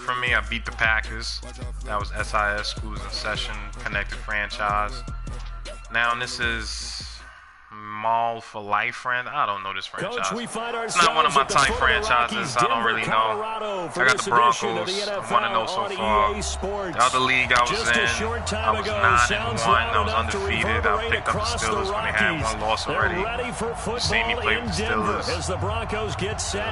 from me. I beat the Packers. That was SIS, Schools in Session, Connected Franchise. Now this is Mall for Life friend. I don't know this franchise. It's not one of my type franchises. I don't really know. I got the Broncos. I want to know so far. The other league I was in, I was 9-1. I was undefeated. I picked up the Steelers when they had one loss already. You see me play with the Steelers.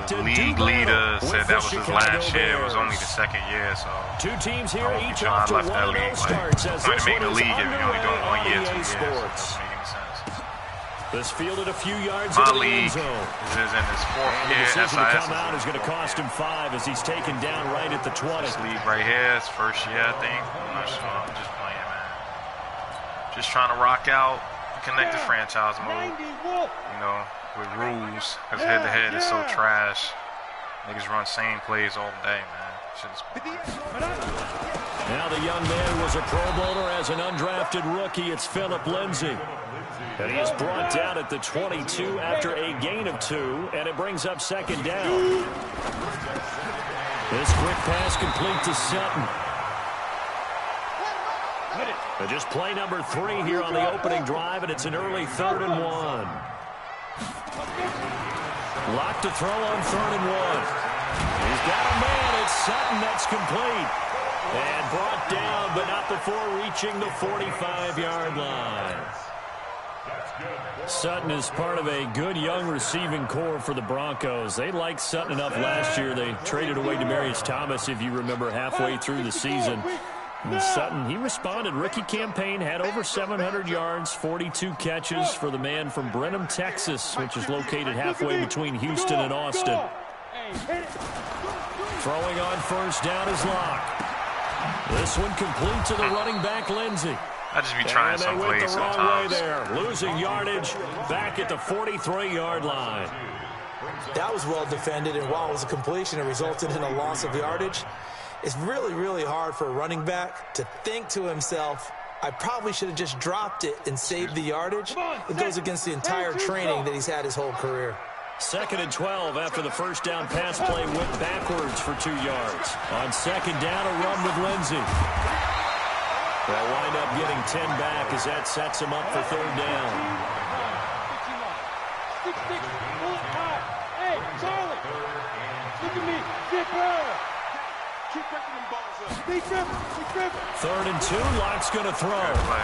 The league leader said that was his last year. It was only the second year, so two teams here, I hope I left that league. Like, the point of making the league if you're only doing 1 year, 2 years. It doesn't make any sense. This fielded a few yards my in the league end zone. is in his 4th year. The decision to SIS come out is going to cost him 5 as he's taken down right at the 20. This league right here is 1st year, I think. I'm not sure. I'm just playing, man. Just trying to rock out connected franchise mode. You know, with rules. Because head-to-head is so trash. Niggas run same plays all day, man. Shit is now the young man was a Pro Bowler as an undrafted rookie. It's Phillip Lindsay. And he is brought down at the 22 after a gain of 2, and it brings up 2nd down. This quick pass complete to Sutton. And just play number 3 here on the opening drive, and it's an early 3rd and 1. Locked to throw on 3rd and 1. He's got a man. It's Sutton. That's complete. And brought down, but not before reaching the 45-yard line. Sutton is part of a good young receiving core for the Broncos. They liked Sutton enough last year. They traded away Demaryius Thomas, if you remember, halfway through the season. And Sutton, he responded. Rookie campaign, had over 700 yards, 42 catches for the man from Brenham, Texas, which is located halfway between Houston and Austin. Throwing on 1st down is Locke. This one complete to the running back, Lindsay. I just be trying some plays sometimes. There. Losing yardage back at the 43-yard line. That was well defended, and while it was a completion, it resulted in a loss of yardage. It's really, really hard for a running back to think to himself, I probably should have just dropped it and saved the yardage. It goes against the entire training that he's had his whole career. 2nd and 12 after the 1st down pass play went backwards for 2 yards. On 2nd down, a run with Lindsay. They'll wind up getting 10 back as that sets him up for 3rd down. Hey, Charlie, look at me. Keep breaking them balls up. Big trip. 3rd and 2, Locke's going to throw.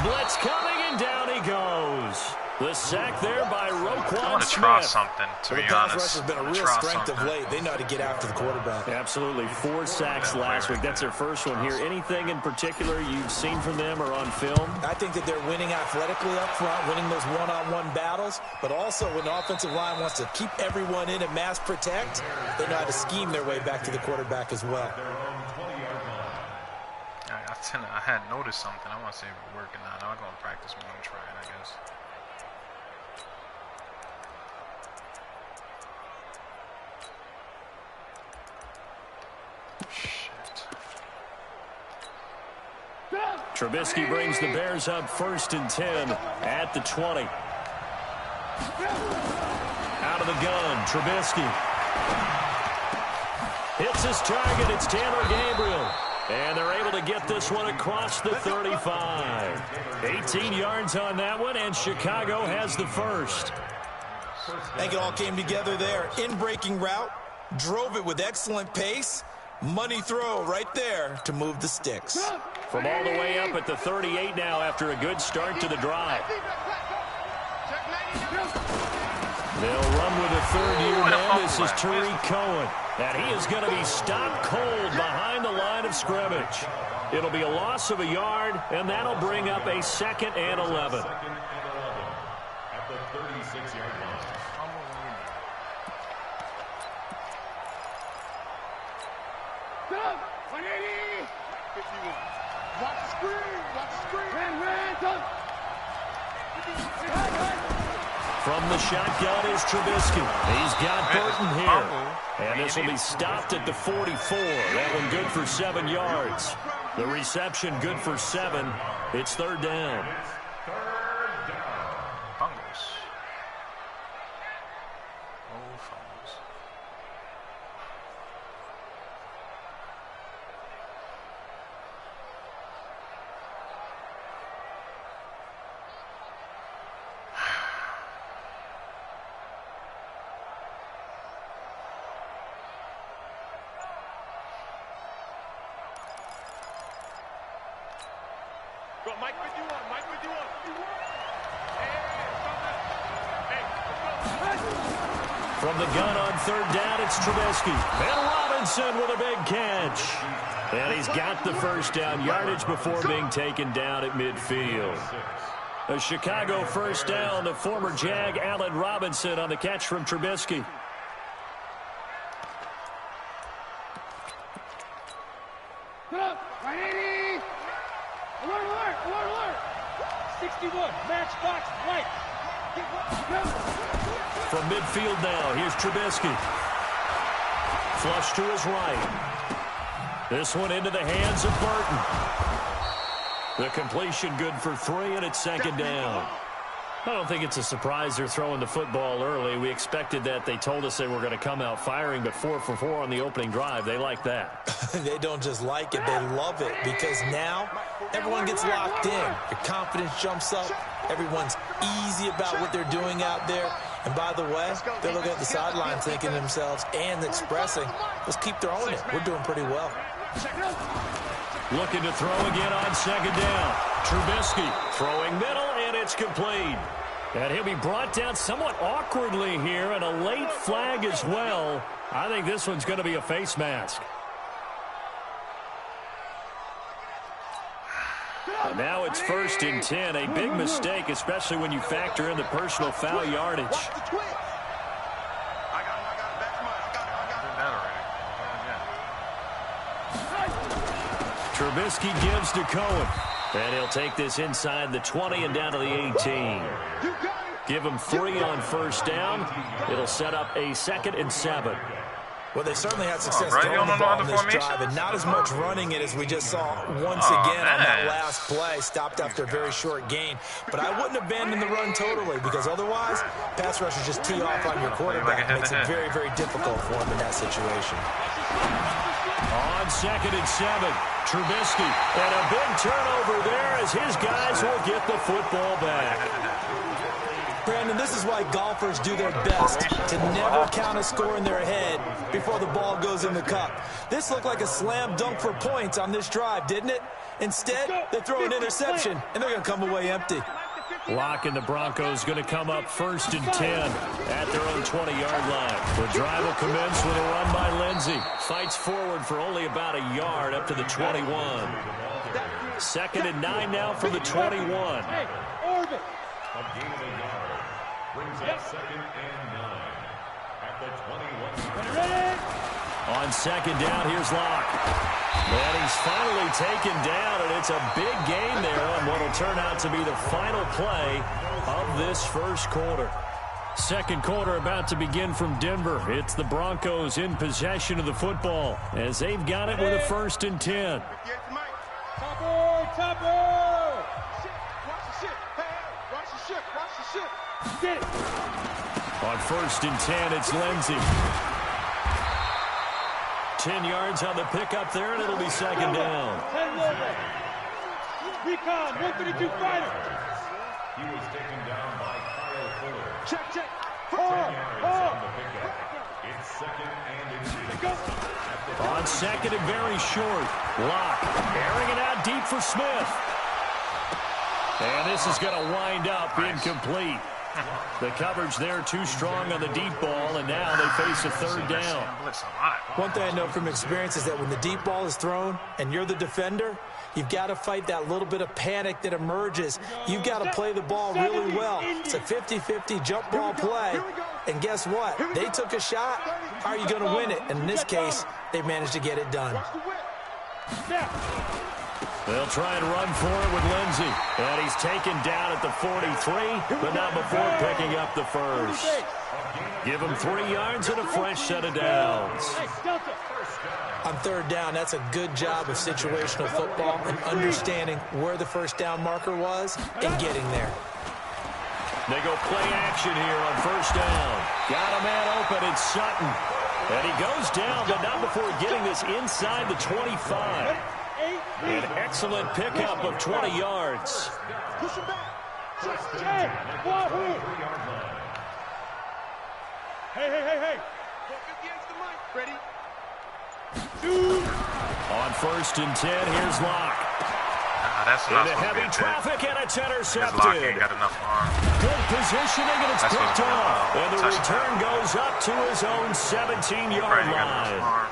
Blitz coming, and down he goes. The sack there by Roquan Smith. I want to try something, to be honest. The pass rush has been a real strength of late. They know how to get after the quarterback. Absolutely. 4 sacks last week. That's their first one here. Anything in particular you've seen from them or on film? I think that they're winning athletically up front, winning those one-on-one battles, but also when the offensive line wants to keep everyone in and mass protect, they know how to scheme their way back to the quarterback as well. I had noticed something. I want to see if it's working out. I'm going to practice more and try it, I guess. Trubisky brings the Bears up 1st and 10 at the 20. Out of the gun, Trubisky. Hits his target. It's Taylor Gabriel. And they're able to get this one across the 35. 18 yards on that one, and Chicago has the 1st. I think it all came together there. In-breaking route, drove it with excellent pace. Money throw right there to move the sticks. From all the way up at the 38 now after a good start to the drive. They'll run with a 3rd-year man. This is Tariq Cohen. And he is going to be stopped cold behind the line of scrimmage. It'll be a loss of a yard, and that'll bring up a 2nd and 11. At the 36-yard line. Watch the screen. Watch the screen. From the shotgun is Trubisky. He's got Burton here. And this will be stopped at the 44. That one good for 7 yards. The reception good for 7. It's 3rd down. From the gun on third down, it's Trubisky. And Robinson with a big catch. And he's got the first down yardage before being taken down at midfield. A Chicago first down, the former Jag Allen Robinson on the catch from Trubisky. Alert, alert, alert, alert. 61, matchbox, right. From midfield now, here's Trubisky. Flush to his right. This one into the hands of Burton. The completion good for 3, and it's second down. I don't think it's a surprise they're throwing the football early. We expected that. They told us they were going to come out firing, but 4 for 4 on the opening drive. They like that. They don't just like it, they love it, because now everyone gets locked in. Your confidence jumps up. Everyone's easy about what they're doing out there. And by the way, they're looking at the sideline thinking to themselves and expressing, let's keep throwing it. We're doing pretty well. Looking to throw again on second down. Trubisky throwing middle, and it's complete. And he'll be brought down somewhat awkwardly here, and a late flag as well. I think this one's going to be a face mask. And now it's 1st and 10. A big mistake, especially when you factor in the personal foul yardage. Trubisky gives to Cohen. And he'll take this inside the 20 and down to the 18. Give him 3 on first down. It'll set up a 2nd and 7. Well, they certainly had success throwing the ball in this drive, and not as much running it as we just saw once again on that last play. Stopped after a very short gain. But I wouldn't abandon the run totally, because otherwise, pass rushers just tee off on your quarterback. It makes it very, very difficult for him in that situation. On 2nd and 7, Trubisky, and a big turnover there as his guys will get the football back. Brandon, this is why golfers do their best to never count a score in their head before the ball goes in the cup. This looked like a slam dunk for points on this drive, didn't it? Instead, they throw an interception, and they're going to come away empty. Lock and the Broncos going to come up 1st and 10 at their own 20-yard line. The drive will commence with a run by Lindsey. Fights forward for only about a yard up to the 21. 2nd and 9 now for the 21. Hey, orbit. A gain of a yard brings up 2nd and 9 at the 21. On 2nd down, here's Locke. And he's finally taken down, and it's a big gain there on what will turn out to be the final play of this first quarter. Second quarter about to begin from Denver. It's the Broncos in possession of the football as they've got it with a 1st and 10. Topper! Watch the ship. Watch the ship. Watch the ship. Get it. On 1st and 10, it's Lindsey. 10 yards on the pickup there, and it'll be second down. 10 lower. Recon, 132 fighter. He was taken down by Kyle Fuller. Check. 10 yards on the pickup. It's 2nd and 2. On 2nd and very short. Locke airing it out deep for Smith. And this is going to wind up incomplete. The coverage there too strong on the deep ball, and now they face a 3rd down. One thing I know from experience is that when the deep ball is thrown and you're the defender, you've got to fight that little bit of panic that emerges. You've got to play the ball really well. It's a 50-50 jump ball play. And guess what? They took a shot. How are you going to win it? And in this case, they managed to get it done. They'll try and run for it with Lindsey. And he's taken down at the 43, but not before picking up the first. Give him 3 yards and a fresh set of downs. On 3rd down, that's a good job of situational football and understanding where the first down marker was and getting there. They go play action here on 1st down. Got a man open, it's Sutton. And he goes down, but not before getting this inside the 25. An excellent pickup of 20 yards. Push him back. Hey. Ready? On 1st and 10, here's Locke. that's not Into supposed to be heavy a traffic, and it's His lock ain't intercepted. got enough arm. Good positioning, and it's That's picked supposed to be a off. And the touchdown. return goes up to his own 17-yard Right, he got enough line. arm.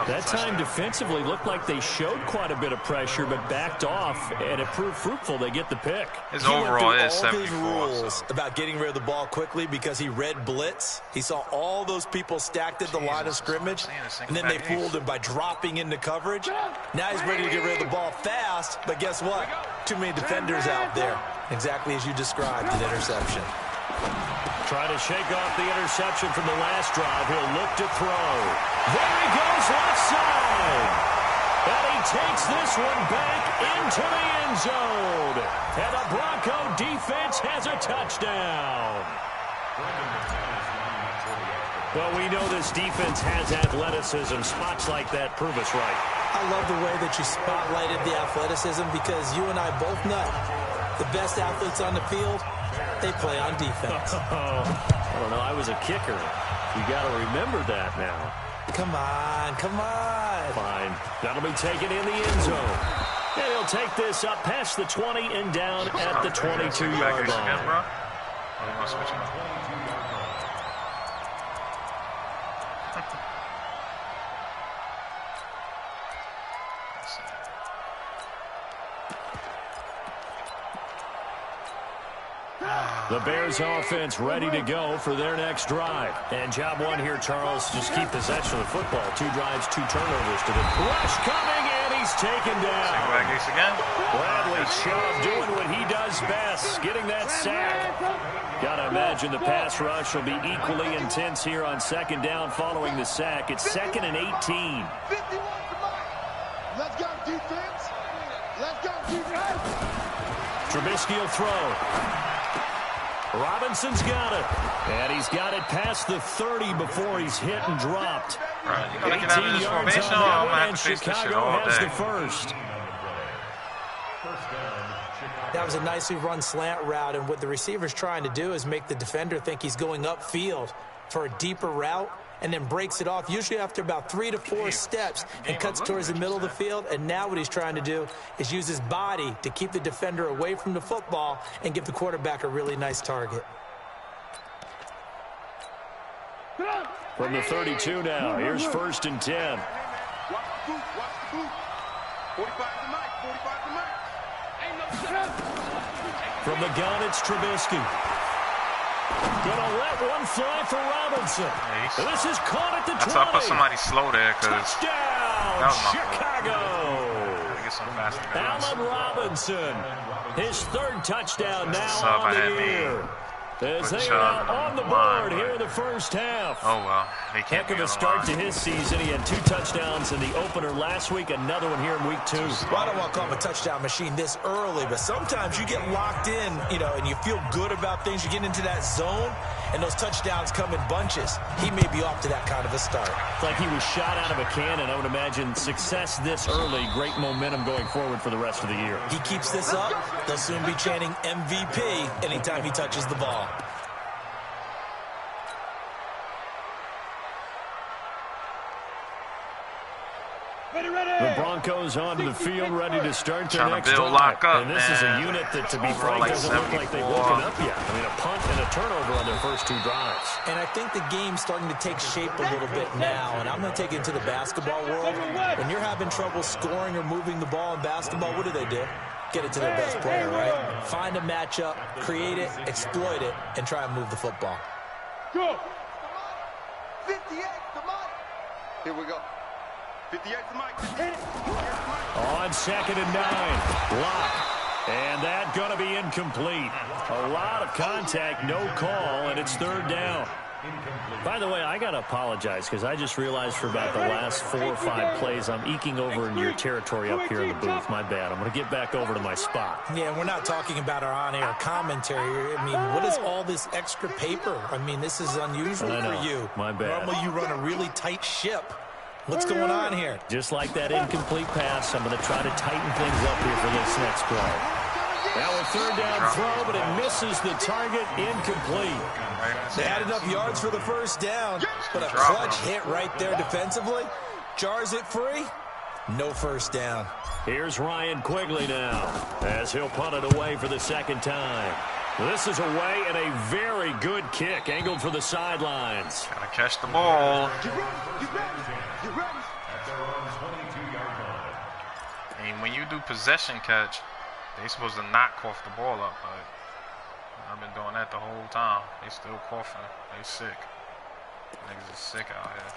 That time defensively looked like they showed quite a bit of pressure, but backed off, and it proved fruitful. They get the pick. His He went overall through is all his 74. rules So. about getting rid of the ball quickly because he read blitz. He saw all those people stacked at the line of scrimmage, and then they fooled him by dropping into coverage. Now he's ready to get rid of the ball fast, but guess what? Too many defenders out there. Exactly as you described, an interception. Trying to shake off the interception from the last drive. He'll look to throw. There he goes left side. And he takes this one back into the end zone. And the Bronco defense has a touchdown. Well, we know this defense has athleticism. Spots like that prove us right. I love the way that you spotlighted the athleticism because you and I both know the best athletes on the field, they play on defense. I don't know. I was a kicker. You got to remember that now. Come on, come on. Fine. That'll be taken in the end zone. And he'll take this up past the 20 and down at the 22-yard line. Bro. Oh, you want to switch him up? The Bears offense ready to go for their next drive. And job one here, Charles, just keep possession of the football. 2 drives, 2 turnovers to the rush coming, and he's taken down. Again? Bradley Chubb doing what he does best, getting that sack. Gotta imagine the pass rush will be equally intense here on second down following the sack. It's 2nd and 18. 51 to Mike. Let's go, defense. Let's go, defense. Trubisky will throw. Robinson's got it. And he's got it past the 30 before he's hit and dropped. Right, you gotta get out of 18 this yards on formation, or that I'm one, gonna have and to face this shit Chicago all has day. the first. That was a nicely run slant route, and what the receiver's trying to do is make the defender think he's going upfield for a deeper route, and then breaks it off, usually after about 3 to 4 steps, and cuts towards the middle of the field. And now what he's trying to do is use his body to keep the defender away from the football and give the quarterback a really nice target. From the 32 now, here's 1st and 10. Watch the boot, watch the boot. 45 to Mike, 45 to Mike. Ain't no shit. From the gun, it's Trubisky. Gonna let one fly for Robinson. And this is caught at the 20. That's why I put somebody slow there, because Touchdown, that was my Chicago. fault. Get some faster guys. Allen Robinson, his 3rd touchdown now Sub on I the had year. As Put they Chubb are now on the line, board here but- in the first half. Oh, well. They can't Heck of be a on the start to line. his season. He had 2 touchdowns in the opener last week, another one here in week 2. Well, I don't want to call him a touchdown machine this early, but sometimes you get locked in, and you feel good about things. You get into that zone, and those touchdowns come in bunches. He may be off to that kind of a start. It's like he was shot out of a cannon. I would imagine success this early, great momentum going forward for the rest of the year. He keeps this up, they'll soon be chanting MVP anytime he touches the ball. The Broncos onto the field, ready to start their Trying to next build drive. lock up, And this is a man. unit that, to be Overall, frank, like doesn't look like they've 74. woken up yet. I mean, a punt and a turnover on their first 2 drives. And I think the game's starting to take shape a little bit now, and I'm going to take it to the basketball world. When you're having trouble scoring or moving the ball in basketball, what do? Get it to their best player, right? Find a matchup, create it, exploit it, and try and move the football. Go. 58 to Mike. Here we go. 58 to Mike. 58 to Mike. On 2nd and 9, Lock. And that going to be incomplete. A lot of contact, no call, and it's 3rd down. By the way, I got to apologize because I just realized for about the last 4 or 5 plays I'm eking over into your territory up here in the booth. My bad. I'm going to get back over to my spot. Yeah, we're not talking about our on-air commentary. I mean, what is all this extra paper? I mean, this is unusual for you. My bad. Normally you run a really tight ship. What's going on here? Just like that incomplete pass, I'm going to try to tighten things up here for this next play. Now a 3rd down throw, but it misses the target, incomplete. They had enough yards for the 1st down, but a clutch hit right there defensively jars it free. No first down. Here's Ryan Quigley now as he'll punt it away for the second time. This is away and a very good kick angled for the sidelines. Gotta catch the ball. And when you do possession catch, they supposed to not cough the ball up, but I've been doing that the whole time. They still coughing. They sick. Niggas is sick out here.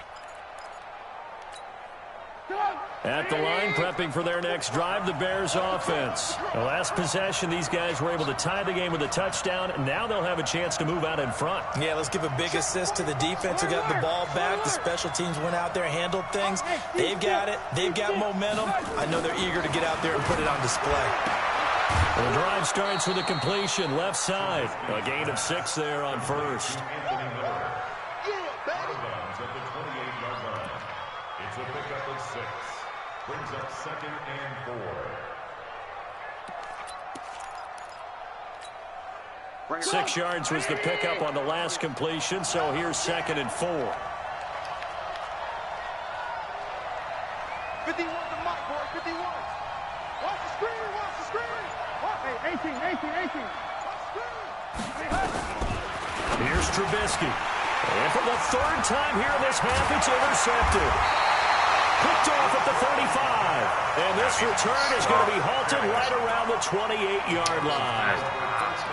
At the line, prepping for their next drive, the Bears offense. The last possession, these guys were able to tie the game with a touchdown. Now they'll have a chance to move out in front. Yeah, let's give a big assist to the defense who got the ball back. The special teams went out there, handled things. They've got it. They've got momentum. I know they're eager to get out there and put it on display. The drive starts with a completion, left side. A gain of 6 there on first. It's a pickup of 6. Brings up 2nd and 4. 6 yards was the pickup on the last completion, so here's 2nd and 4. 51 to Mike, boy, 51. Watch the screen, watch the screen. Hey, 18. Watch the screen. Here's Trubisky. And for the 3rd time here in this half, it's intercepted. Picked off at the 35. And this return is going to be halted right around the 28-yard line.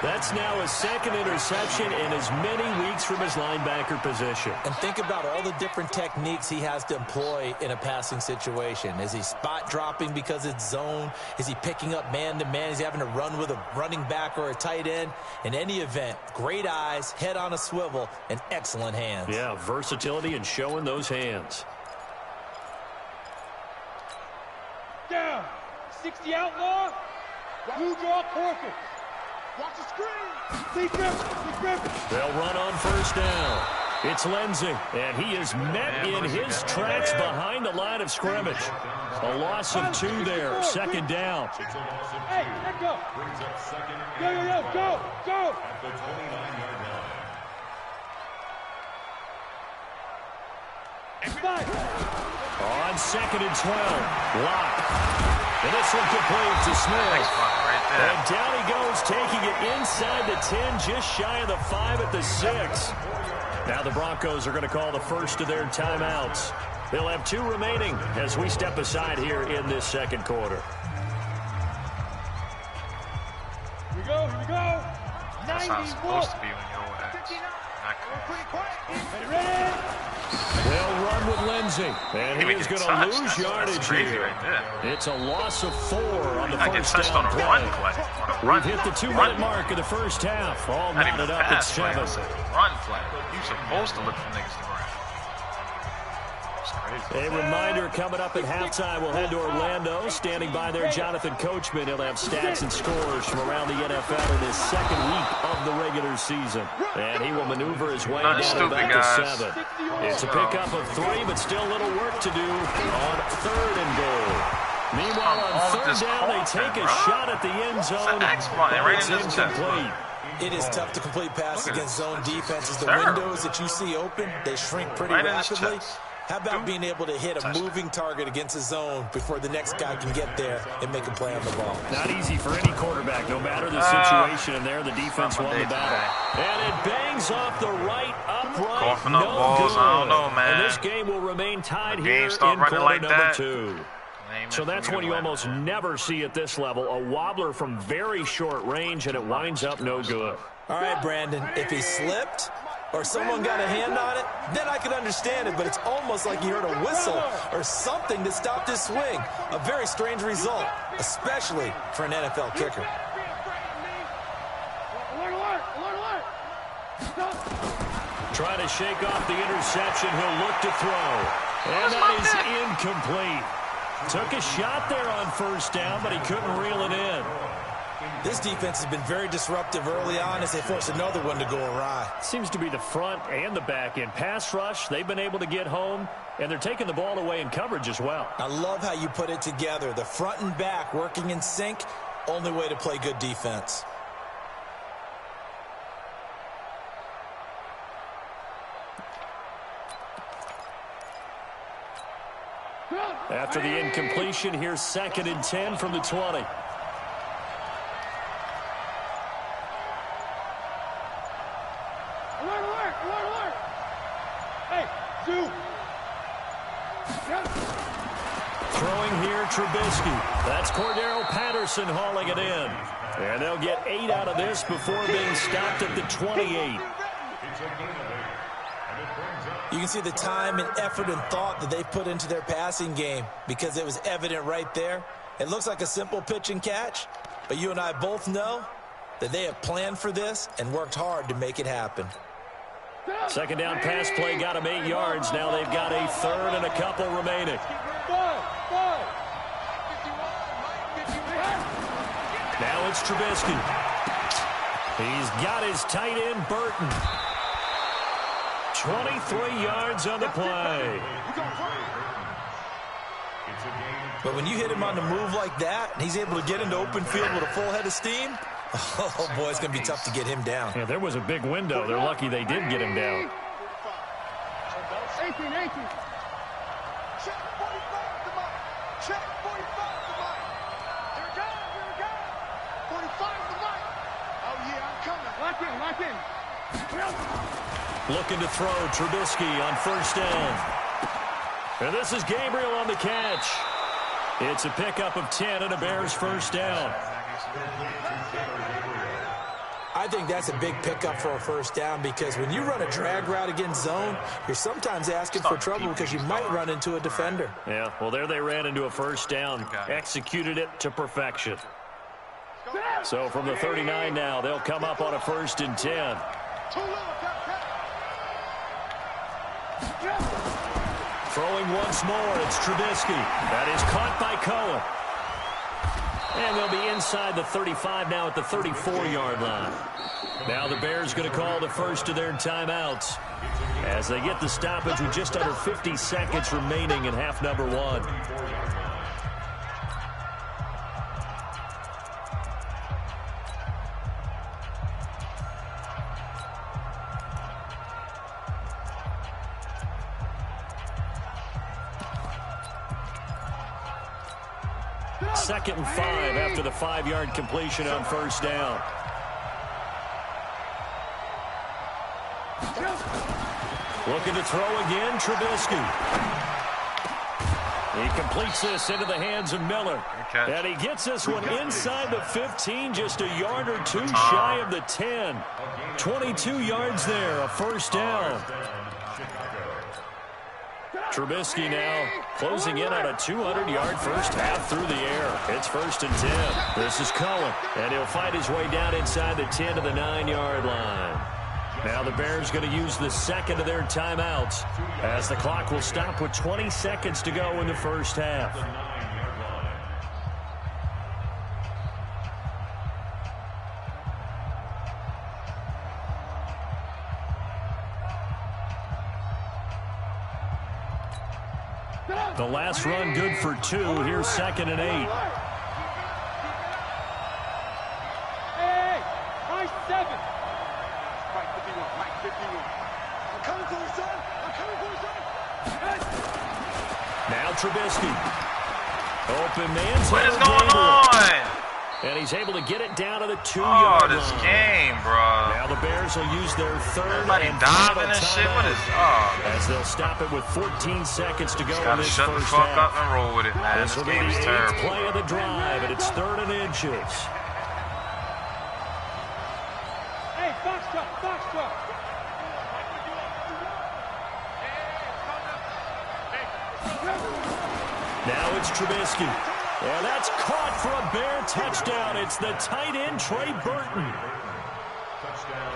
That's now his 2nd interception in as many weeks from his linebacker position. And think about all the different techniques he has to employ in a passing situation. Is he spot dropping because it's zone? Is he picking up man-to-man? Is he having to run with a running back or a tight end? In any event, great eyes, head on a swivel, and excellent hands. Yeah, versatility and showing those hands. Down. 60 outlaw. Blue draw Corker. Watch the screen. Big grip. They'll run on first down. It's Lindsey, and he is met in his tracks behind the line of scrimmage. A loss of 2 there, 2nd down. Hey, let go. Brings up 2nd Go. at the 29-yard line. On 2nd and 12, Locke. And this one complete to Smith. And down he goes, taking it inside the 10, just shy of the 5 at the 6. Now the Broncos are going to call the first of their timeouts. They'll have 2 remaining as we step aside here in this 2nd quarter. Here we go. That's how it's supposed to be when you're old ass. Ready? They'll run with Lindsey, and he is going to lose yardage here. It's a loss of 4 on the first down play. We've hit the 2-minute mark of the first half, all knotted up at 7. Run play. You're supposed to look for niggas to run. It's crazy. A reminder coming up at halftime, we'll head to Orlando. Standing by there, Jonathan Coachman. He'll have stats and scores from around the NFL in his 2nd week of the regular season. And he will maneuver his way down to about the 7. It's a pickup of 3, but still a little work to do on 3rd and goal. Meanwhile, on 3rd down, they take a shot at the end zone, but it's incomplete. It is tough to complete passes against zone defenses. The windows that you see open, they shrink pretty rapidly. How about being able to hit a moving target against a zone before the next guy can get there and make a play on the ball? Not easy for any quarterback, no matter the situation. And there, the defense won the battle. And it bangs off the right upright. Coughing up balls, I don't know, man. And this game will remain tied here in quarter number 2. So that's when you almost never see at this level a wobbler from very short range, and it winds up no good. All right, Brandon, if he slipped or someone got a hand on it, then I could understand it, but it's almost like he heard a whistle or something that stopped his swing. A very strange result, especially for an NFL kicker. Alert. Trying to shake off the interception, he'll look to throw. And that is incomplete. Took a shot there on first down, but he couldn't reel it in. This defense has been very disruptive early on as they force another one to go awry. Seems to be the front and the back end. Pass rush, they've been able to get home, and they're taking the ball away in coverage as well. I love how you put it together. The front and back working in sync, only way to play good defense. After the incompletion, here's 2nd and 10 from the 20. Alert, alert, alert, alert. Hey, Zoo. Throwing here, Trubisky. That's Cordero Patterson hauling it in. And they'll get 8 out of this before being stopped at the 28. You can see the time and effort and thought that they put into their passing game because it was evident right there. It looks like a simple pitch and catch, but you and I both know that they have planned for this and worked hard to make it happen. 2nd down pass play got them 8 yards. Now they've got a 3rd and a couple remaining. Now it's Trubisky. He's got his tight end, Burton. 23 yards on the play. But when you hit him on the move like that, and he's able to get into open field with a full head of steam, oh, boy, it's going to be tough to get him down. Yeah, there was a big window. They're lucky they did get him down. 18, 18. Check 45 to Mike. Check 45 to Mike. Here we go, here we go. 45 to Mike. Oh, yeah, I'm coming. Lock in, lock in. Looking to throw, Trubisky on 1st down. And this is Gabriel on the catch. It's a pickup of 10 and a Bears 1st down. I think that's a big pickup for a 1st down because when you run a drag route against zone, you're sometimes asking for trouble because you might run into a defender. Yeah, well, there they ran into a 1st down. Executed it to perfection. So from the 39 now, they'll come up on a 1st and 10. Throwing once more, it's Trubisky. That is caught by Cohen. And they'll be inside the 35 now at the 34-yard line. Now the Bears going to call the first of their timeouts as they get the stoppage with just under 50 seconds remaining in half number 1. Second and 5 after the 5-yard completion on 1st down. Looking to throw again, Trubisky. He completes this into the hands of Miller. And he gets this one inside the 15, just a yard or 2 shy of the 10. 22 yards there, a 1st down. Trubisky now closing in on a 200-yard first half through the air. It's 1st and 10. This is Cohen, and he'll fight his way down inside the 10 to the 9-yard line. Now the Bears going to use the second of their timeouts as the clock will stop with 20 seconds to go in the first half. The last run good for 2. Here's 2nd and 8. Hey, Mike 7. Mike 51, Mike 51. I'm coming for you, son. I'm coming for you, son. Now Trubisky. Open man. What is going on? And he's able to get it down to the 2-yard line. Oh, this game, bro. Now the Bears will use their 3rd Everybody and diving final and shit. What is as they'll stop it with 14 seconds to go in gotta this shut the first fuck half. up and roll with it, man. This This will be game the is 8th terrible. play of the drive, and it's 3rd and inches. Hey, box truck, box truck. Now it's Trubisky. And that's caught for a Bear touchdown. It's the tight end, Trey Burton.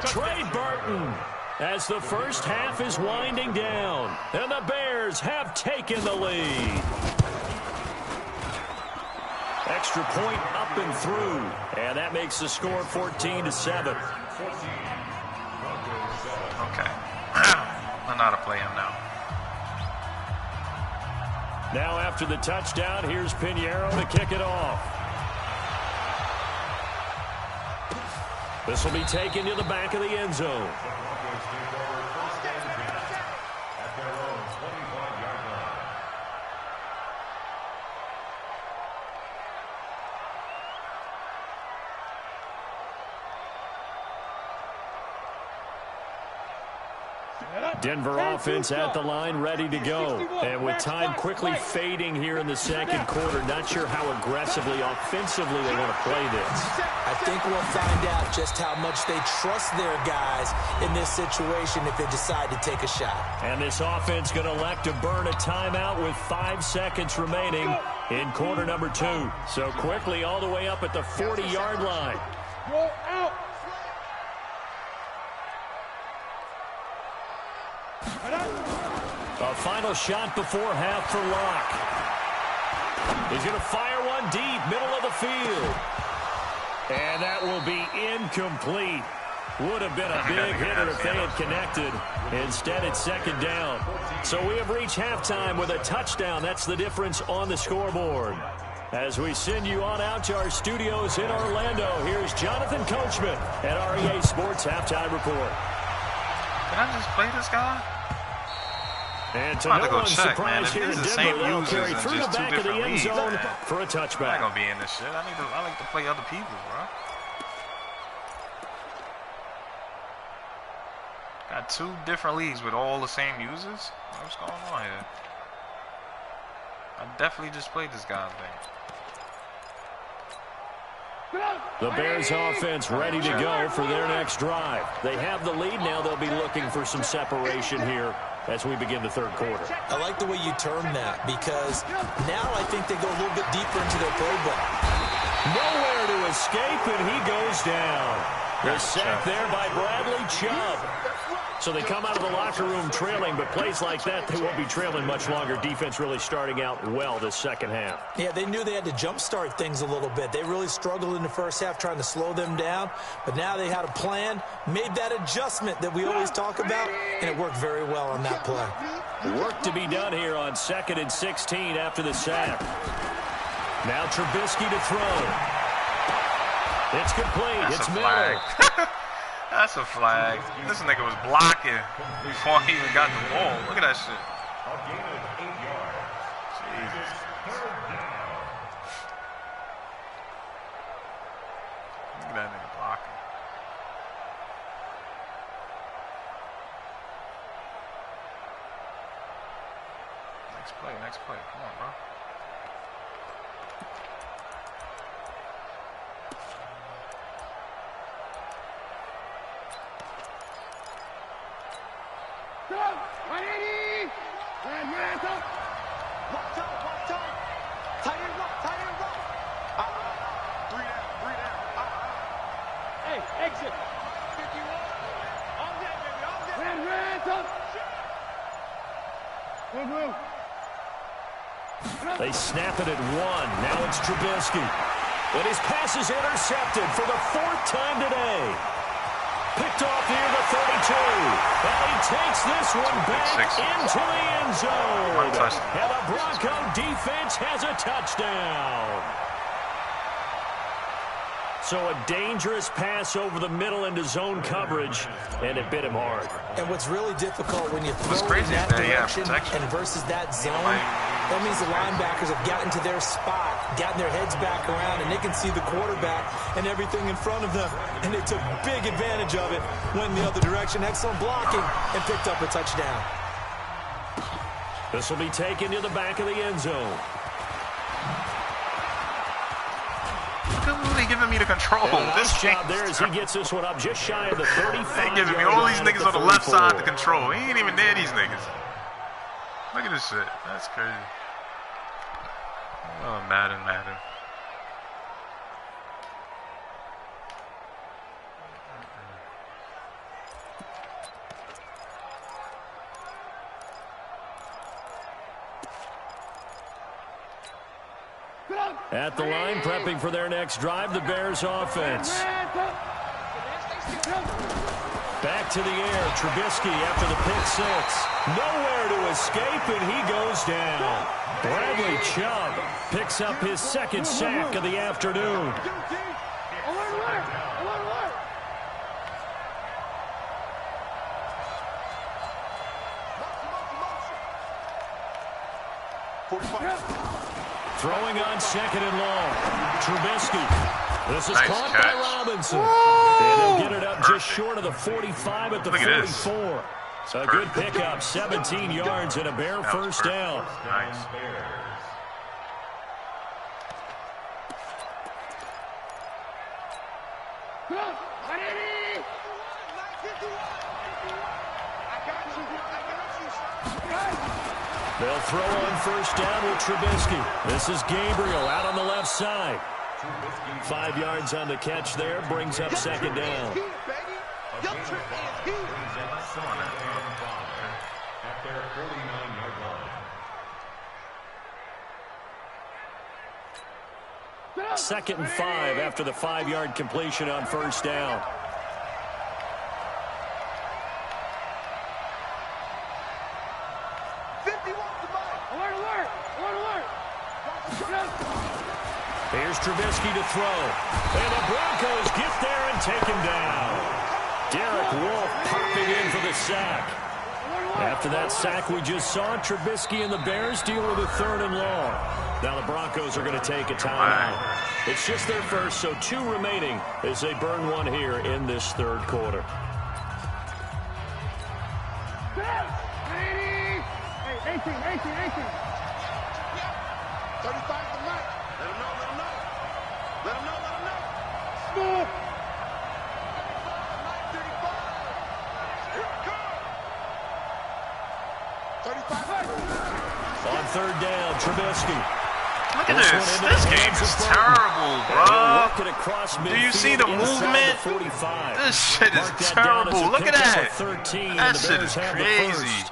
Trey Burton, as the first half is winding down. And the Bears have taken the lead. Extra point up and through. And that makes the score 14-7. Okay. I know how to play him now. Now after the touchdown, here's Pinheiro to kick it off. This will be taken to the back of the end zone. Denver offense at the line, ready to go. And with time quickly fading here in the second quarter, not sure how aggressively, offensively they want to play this. I think we'll find out just how much they trust their guys in this situation if they decide to take a shot. And this offense going to elect to burn a timeout with 5 seconds remaining in quarter number 2. So quickly all the way up at the 40-yard line. Go out. A final shot before half for Locke. He's going to fire one deep, middle of the field. And that will be incomplete. Would have been a big hitter if they had connected. Instead, it's second down. So we have reached halftime with a touchdown. That's the difference on the scoreboard. As we send you on out to our studios in Orlando, here's Jonathan Coachman at REA Sports Halftime Report. Can I just play this guy? And to I'm no about to go one's check, surprise man. If here in these the Denver, same they'll users carry in through the just two back of the different end leagues, zone man, for a I ain't touchback. gonna be in this shit. I like to play other people, bro. Got 2 different leagues with all the same users? What's going on here? I definitely just played this guy's thing. The Bears offense ready to go for their next drive. They have the lead now. They'll be looking for some separation here as we begin the third quarter. I like the way you term that because now I think they go a little bit deeper into their playbook. Nowhere to escape, and he goes down. The sack there by Bradley Chubb. So they come out of the locker room trailing, but plays like that, they won't be trailing much longer. Defense really starting out well this second half. Yeah, they knew they had to jumpstart things a little bit. They really struggled in the first half trying to slow them down, but now they had a plan, made that adjustment that we always talk about, and it worked very well on that play. Work to be done here on 2nd and 16 after the sack. Now Trubisky to throw. It's complete. That's it's a Miller. flag. That's a flag. This nigga was blocking before he even got the ball. Look at that shit. Jesus. Look at that nigga blocking. Next play. Come on, bro. Hey, exit. 51. All day, baby. All day. They snap it at 1. Now it's Trubisky. But his pass is intercepted for the 4th time today. Picked off near the 32. And he takes this one back into the end zone. And the Bronco defense has a touchdown. So a dangerous pass over the middle into zone coverage, and it bit him hard. And what's really difficult when you throw crazy in that is that, direction and versus that zone, that means the linebackers have gotten to their spot, gotten their heads back around, and they can see the quarterback and everything in front of them. And they took big advantage of it, went in the other direction, excellent blocking, and picked up a touchdown. This will be taken to the back of the end zone. They giving me the control. This job there as he gets this one up just shy of the 35. They giving me all these niggas on the left side to control. He ain't even near these niggas. Look at this shit. That's crazy. Oh, Madden. At the line, prepping for their next drive, the Bears offense. Back to the air, Trubisky after the pick 6. Nowhere to escape, and he goes down. Bradley Chubb picks up his 2nd sack of the afternoon. Throwing on 2nd and long. Trubisky. This is caught by Robinson. And they'll get it up just short of the 45 at the 44. A good pickup, 17 yards and a Bear first down. Nice. They'll throw on first down with Trubisky. This is Gabriel out on the left side. 5 yards on the catch there, brings up second down. At their 49-yard line. Second and 5 after the 5-yard completion on first down. Here's Trubisky to throw. And the Broncos get there and take him down. Derek Wolfe popping in for the sack. After that sack we just saw, Trubisky and the Bears deal with a 3rd and long. Now the Broncos are going to take a timeout. It's just their first, so 2 remaining as they burn one here in this 3rd quarter. Hey, 18. 35 to Mike. Let him know. Smooth. 35. On 3rd down, Trubisky. Look at this. This game is terrible, bro. Do you see the movement? This shit is terrible. Look at that. That shit is crazy.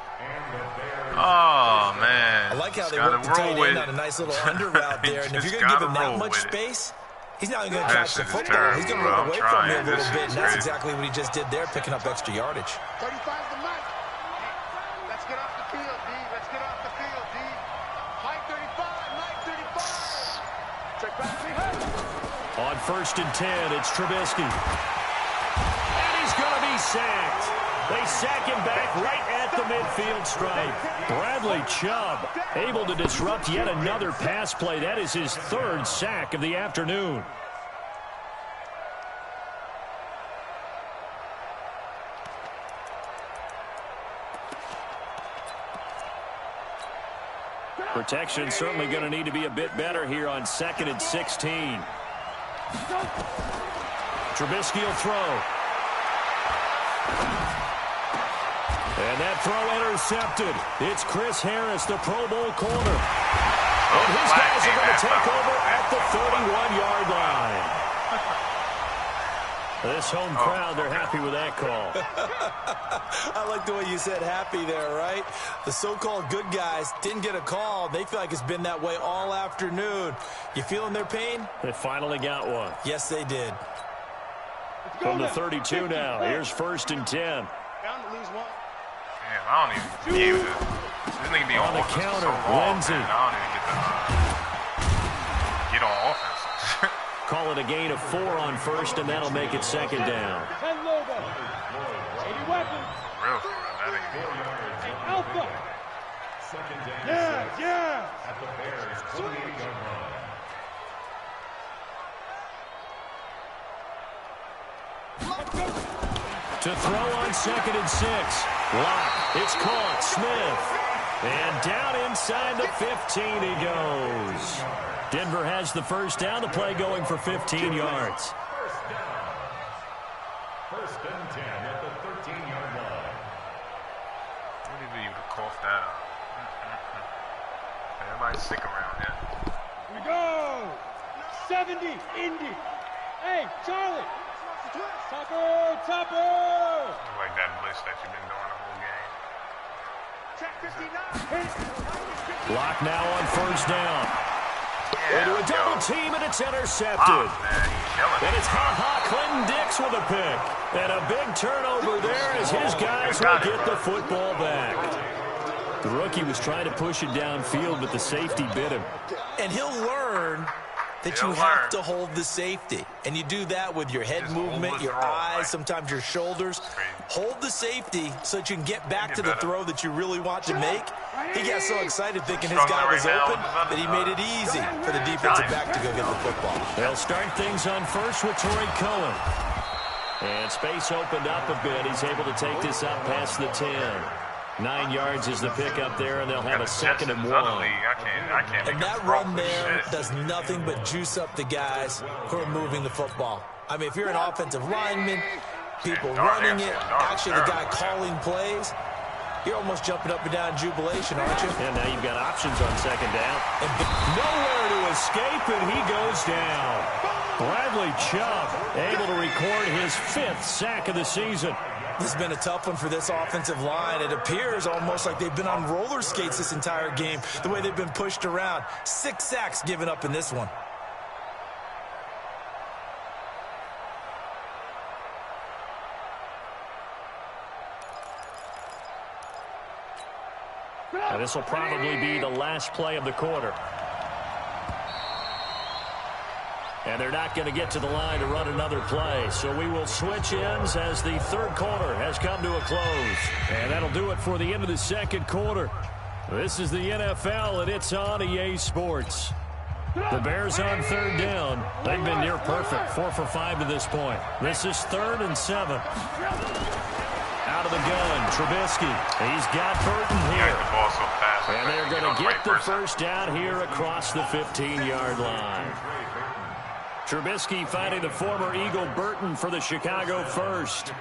Oh, man. I like how they worked the tight end on a nice little under route there. And if you're going to give him that much space, he's not even going to catch the football. He's going to run away from you a little bit. And that's exactly what he just did there, picking up extra yardage. 35 to Mike. Let's get off the field, D. Let's get off the field, D. Mike 35. Check back. On 1st and 10, it's Trubisky. And he's going to be sacked. They sack him back right at the midfield stripe. Bradley Chubb able to disrupt yet another pass play. That is his 3rd sack of the afternoon. Protection certainly going to need to be a bit better here on 2nd and 16. Trubisky will throw. And that throw intercepted. It's Chris Harris, the Pro Bowl corner. And his guys are going to take over at the 31-yard line. This home crowd, they're happy with that call. I like the way you said happy there, right? The so-called good guys didn't get a call. They feel like it's been that way all afternoon. You feeling their pain? They finally got one. Yes, they did. From the 32 now. Here's 1st and 10. Bound to lose one. Damn, I don't even be able to. This nigga be on the offense counter, so long, Lindsey. man. I don't even get on offense. Call it a gain of 4 on 1st, and that'll make it 2nd down. 10 Lobo. 80 weapons. Real, that ain't Alpha. Second down. Yeah. At the Bears' 28-yard line. To throw on 2nd and 6. Lock. It's caught. Smith. And down inside the 15 he goes. Denver has the first down. The play going for 15 yards. First down. 1st and 10 at the 13-yard line. What did you cough that up? Everybody's sick around here. Here we go. 70. Indy. Hey, Charlie. Topper. Like that blitz that you've been doing the whole game. Check 59. Lock now on first down. Yeah, Into a double team, and it's intercepted. Man, killing And it. it's Clinton Dix with a pick. And a big turnover there as his guys will get the football back. The rookie was trying to push it downfield, but the safety bit him. And he'll learn that you have to hold the safety. And you do that with your head movement, your eyes, sometimes your shoulders. Hold the safety so that you can get back to the throw that you really want to make. He got so excited thinking his guy was open that he made it easy for the defensive back to go get the football. They'll start things on first with Torrey Cohen. And space opened up a bit. He's able to take this up past the 10. 9 yards is the pickup there, and they'll have a 2nd and 1. I can't and that run there does nothing but juice up the guys who are moving the football. I mean, if you're an offensive lineman, people running it, actually the guy calling plays, you're almost jumping up and down in jubilation, aren't you? And now you've got options on 2nd down. And nowhere to escape, and he goes down. Bradley Chubb able to record his 5th sack of the season. This has been a tough one for this offensive line. It appears almost like they've been on roller skates this entire game, the way they've been pushed around. 6 sacks given up in this one. And this will probably be the last play of the quarter. And they're not going to get to the line to run another play. So we will switch ends as the 3rd quarter has come to a close. And that'll do it for the end of the 2nd quarter. This is the NFL, and it's on EA Sports. The Bears on 3rd down. They've been near perfect, 4 for 5 to this point. This is 3rd and 7. Out of the gun, Trubisky. He's got Burton here. The ball so fast, and they're going to get the first down here across the 15-yard line. Trubisky finding the former Eagle Burton for the Chicago first.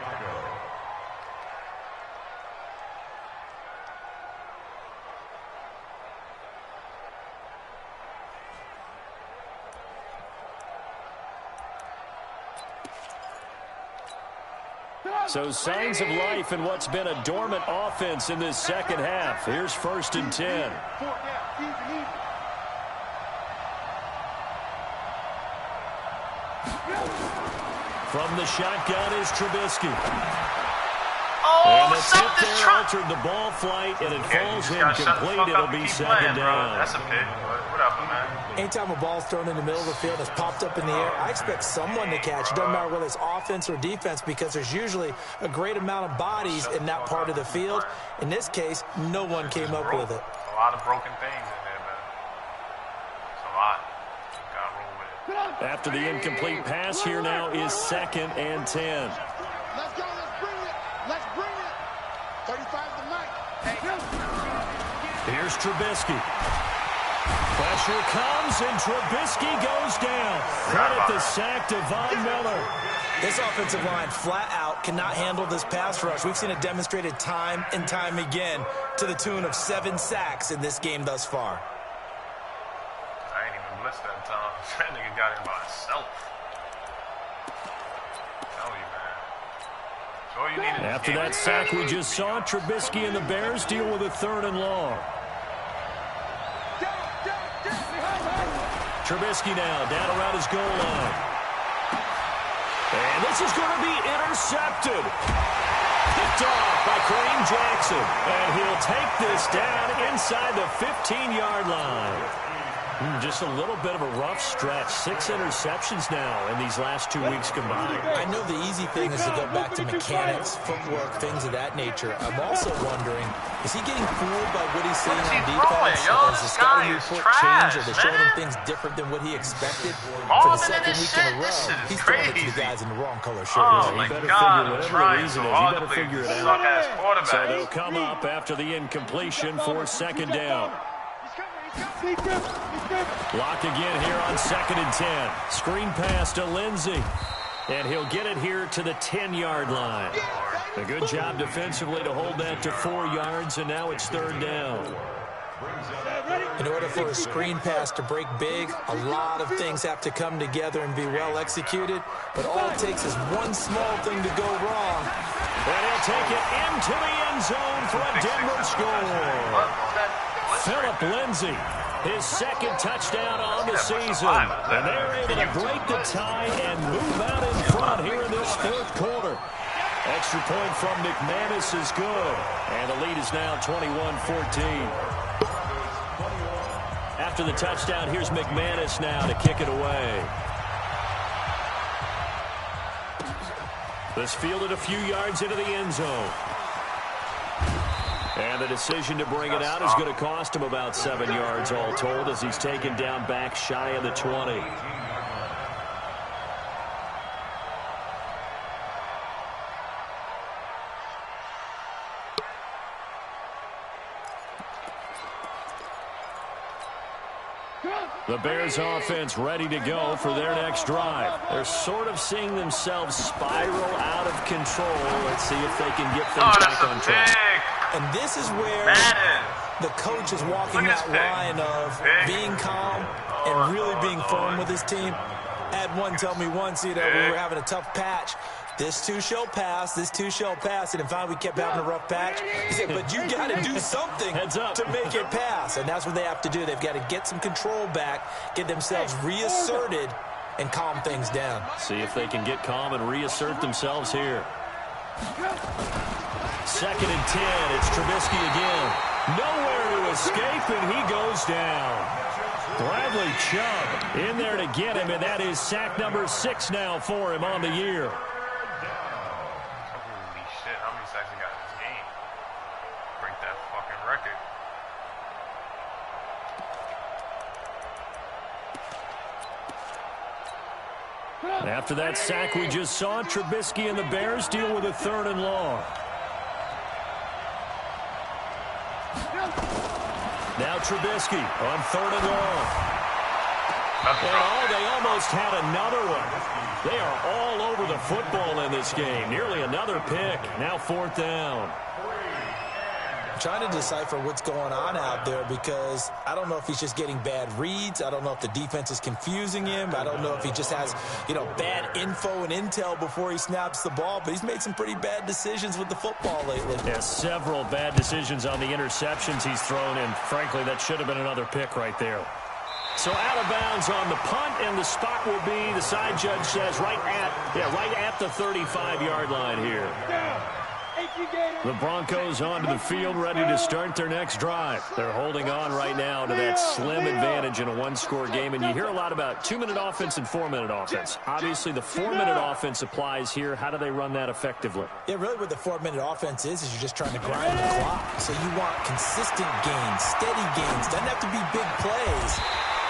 So signs of life in what's been a dormant offense in this 2nd half. Here's 1st and 10. From the shotgun is Trubisky. And the tip there altered the ball flight, and it falls incomplete. It'll be 2nd down. That's a pick. Whatever, man. Anytime a ball's thrown in the middle of the field that's popped up in the air, I expect someone to catch. It doesn't matter whether it's offense or defense, because there's usually a great amount of bodies in that part of the field. In this case, no one came up with it. A lot of broken things in there, man. It's a lot. Gotta roll with it. After the incomplete pass, here now is 2nd and 10. Let's go. Let's bring it. Let's bring it. 35 to Mike. Here's Trubisky. Pressure comes, and Trubisky goes down. Credit the sack to Von Miller. This offensive line flat out cannot handle this pass rush. We've seen it demonstrated time and time again to the tune of 7 sacks in this game thus far. I ain't even blessed that time. That nigga got him by himself. Tell you, man. So all you need is After that sack we just saw, Trubisky and the Bears deal with a 3rd and long. Trubisky now down around his goal line. And this is going to be intercepted. Picked off by Kareem Jackson. And he'll take this down inside the 15-yard line. Just a little bit of a rough stretch. 6 interceptions now in these last 2 weeks combined. I know the easy thing is to go back to mechanics, footwork, things of that nature. I'm also wondering, is he getting fooled by what he's seeing on defense? Has the scouting report changed? Are they showing him things different than what he expected? For the 2nd week in a row, he's throwing it to the guys in the wrong color shirt. Oh, my God, I'm trying so hard to play suck-ass quarterback. So they'll come up after the incompletion for 2nd down. Block again here on 2nd and 10. Screen pass to Lindsey. And he'll get it here to the 10-yard line. A good job defensively to hold that to 4 yards, and now it's 3rd down. In order for a screen pass to break big, a lot of things have to come together and be well executed. But all it takes is one small thing to go wrong. And he'll take it into the end zone for a Denver score. Philip Lindsay, his 2nd touchdown on the season. And they're able to break the tie and move out in front here in this 4th quarter. Extra point from McManus is good. And the lead is now 21-14. After the touchdown, here's McManus now to kick it away. This fielded a few yards into the end zone. And the decision to bring it out is going to cost him about 7 yards all told as he's taken down back shy of the 20. The Bears offense ready to go for their next drive. They're sort of seeing themselves spiral out of control. Let's see if they can get things back on track. And this is where the coach is walking that line of being calm and really being firm with his team. I had one tell me once, we were having a tough patch. This too shall pass, this too shall pass. And finally we kept having a rough patch. He said, but you got to do something to make it pass. And that's what they have to do. They've got to get some control back, get themselves reasserted, and calm things down. See if they can get calm and reassert themselves here. 2nd and 10. It's Trubisky again. Nowhere to escape, and he goes down. Bradley Chubb in there to get him, and that is sack number 6 now for him on the year. Holy shit, how many sacks he got in this game? Break that fucking record. After that sack we just saw, Trubisky and the Bears deal with a 3rd and long. Now Trubisky on 3rd and long. And they almost had another one. They are all over the football in this game. Nearly another pick. Now 4th down. Trying to decipher what's going on out there because I don't know if he's just getting bad reads. I don't know if the defense is confusing him. I don't know if he just has, bad info and intel before he snaps the ball. But he's made some pretty bad decisions with the football lately. Yeah, several bad decisions on the interceptions he's thrown, and frankly, that should have been another pick right there. So out of bounds on the punt, and the spot will be, the side judge says, right at the 35-yard line here. The Broncos onto the field, ready to start their next drive. They're holding on right now to that slim advantage in a one-score game, and you hear a lot about 2-minute offense and 4-minute offense. Obviously, the 4-minute offense applies here. How do they run that effectively? Yeah, really what the 4-minute offense is you're just trying to grind the clock. So you want consistent gains, steady gains. Doesn't have to be big plays,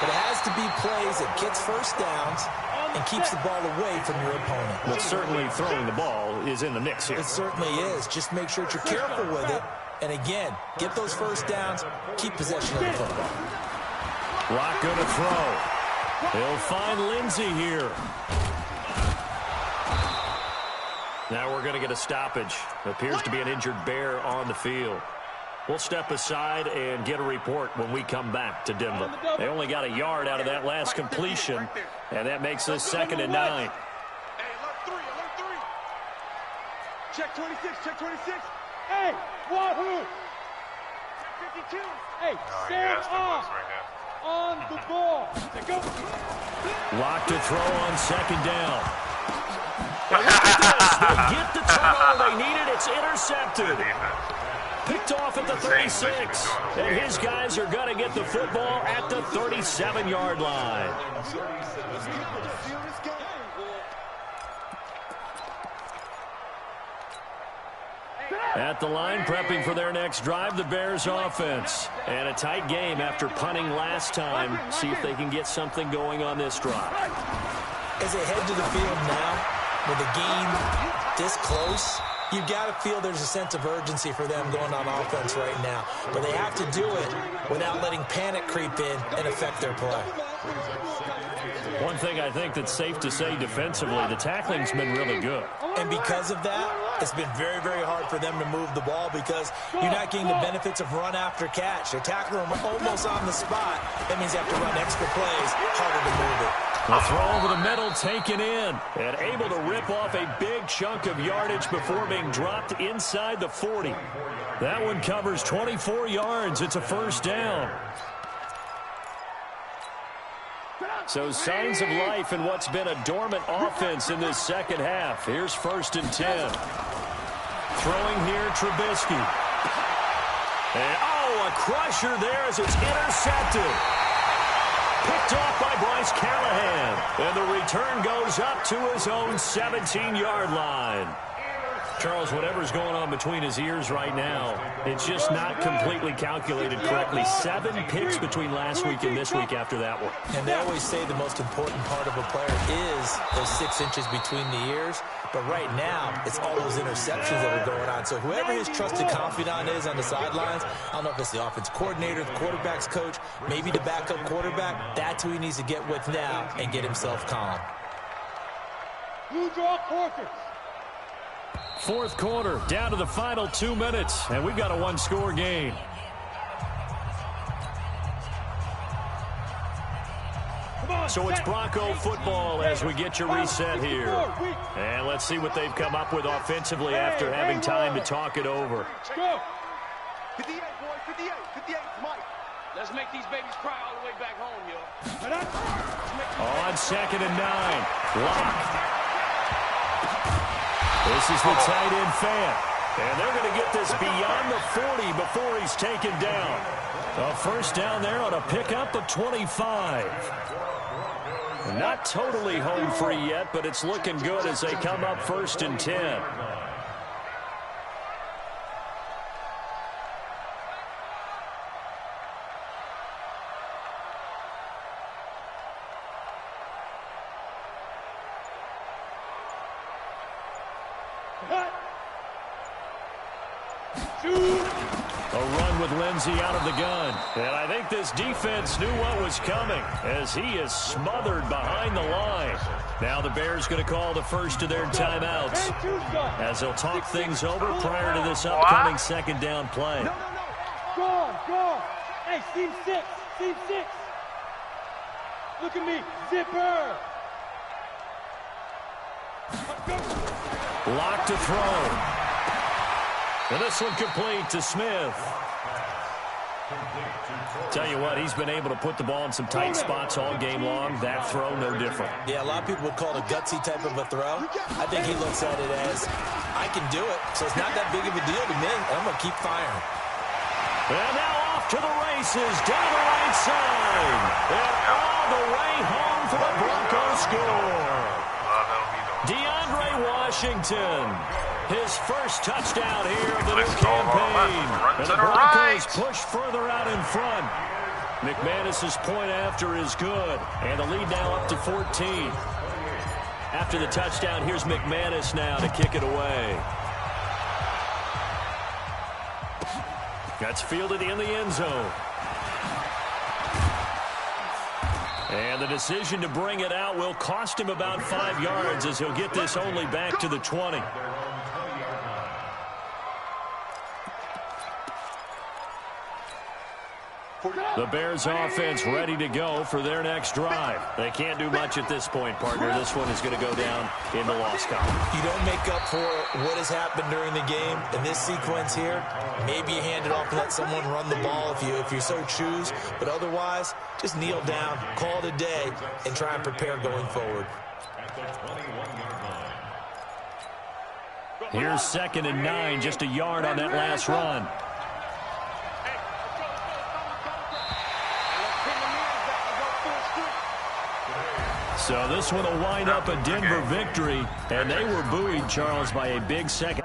but it has to be plays that gets first downs and keeps the ball away from your opponent. Well, certainly throwing the ball is in the mix here. It certainly is. Just make sure that you're careful with it. And again, get those first downs, keep possession of the football. Rock going to throw. He'll find Lindsey here. Now we're going to get a stoppage. Appears to be an injured Bear on the field. We'll step aside and get a report when we come back to Denver. They only got a yard out of that last completion, and that makes this 2nd and 9. Hey, alert 3. Check 26, check 26. Hey, wahoo! Check 52. Hey, stand off on the ball. Go. Lock to throw on 2nd down. And look at this. They get the turnover they needed. It's intercepted. Picked off at the 36. And his guys are going to get the football at the 37-yard line. At the line, prepping for their next drive, the Bears offense. And a tight game after punting last time. See if they can get something going on this drive. As they head to the field now, with the game this close, you've got to feel there's a sense of urgency for them going on offense right now. But they have to do it without letting panic creep in and affect their play. One thing I think that's safe to say defensively, the tackling's been really good. And because of that, it's been very, very hard for them to move the ball because you're not getting the benefits of run after catch. They're tackling them almost on the spot. That means they have to run extra plays, harder to move it. The throw over the middle taken in and able to rip off a big chunk of yardage before being dropped inside the 40. That one covers 24 yards. It's a first down. So signs of life in what's been a dormant offense in this second half. Here's 1st and 10. Throwing here, Trubisky. And, a crusher there as it's intercepted. Picked off by Bryce Callahan. And the return goes up to his own 17-yard line. Charles, whatever's going on between his ears right now, it's just not completely calculated correctly. 7 picks between last week and this week after that one. And they always say the most important part of a player is those 6 inches between the ears. But right now, it's all those interceptions that are going on. So whoever his trusted confidant is on the sidelines, I don't know if it's the offense coordinator, the quarterback's coach, maybe the backup quarterback, that's who he needs to get with now and get himself calm. Blue draw quarters. Fourth quarter, down to the final 2 minutes, and we've got a one-score game. So it's Bronco football as we get your reset here. And let's see what they've come up with offensively after having time to talk it over. Go. 58, boy, 58, 58, Mike. Let's make these babies cry all the way back home, yo. On 2nd and 9, Lock. This is the tight end fan. And they're going to get this beyond the 40 before he's taken down. A first down there on a pickup of 25. Not totally home free yet, but it's looking good as they come up 1st and 10. A run with Lindsey out of the gun. And I think this defense knew what was coming as he is smothered behind the line. Now the Bears going to call the first of their timeouts as they'll talk things over prior to this upcoming 2nd down play. No. Go on. Hey, team 6. Look at me. Zipper. Lock to throw. And this one complete to Smith. Tell you what, he's been able to put the ball in some tight spots all game long. That throw, no different. Yeah, a lot of people would call it a gutsy type of a throw. I think he looks at it as, I can do it, so it's not that big of a deal to me. I'm going to keep firing. And now off to the races, down the right side. And all the way home for the Broncos score. DeAndre Washington. His first touchdown here of the new campaign. And the Broncos push further out in front. McManus's point after is good. And the lead now up to 14. After the touchdown, here's McManus now to kick it away. That's fielded in the end zone. And the decision to bring it out will cost him about 5 yards as he'll get this only back to the 20. The Bears offense ready to go for their next drive. They can't do much at this point, partner. This one is going to go down in the loss column. You don't make up for what has happened during the game in this sequence here. Maybe you hand it off and let someone run the ball if you so choose. But otherwise, just kneel down, call it a day, and try and prepare going forward. Here's 2nd and 9, just a yard on that last run. So this one will wind up a Denver victory, and they were buoyed, Charles, by a big second.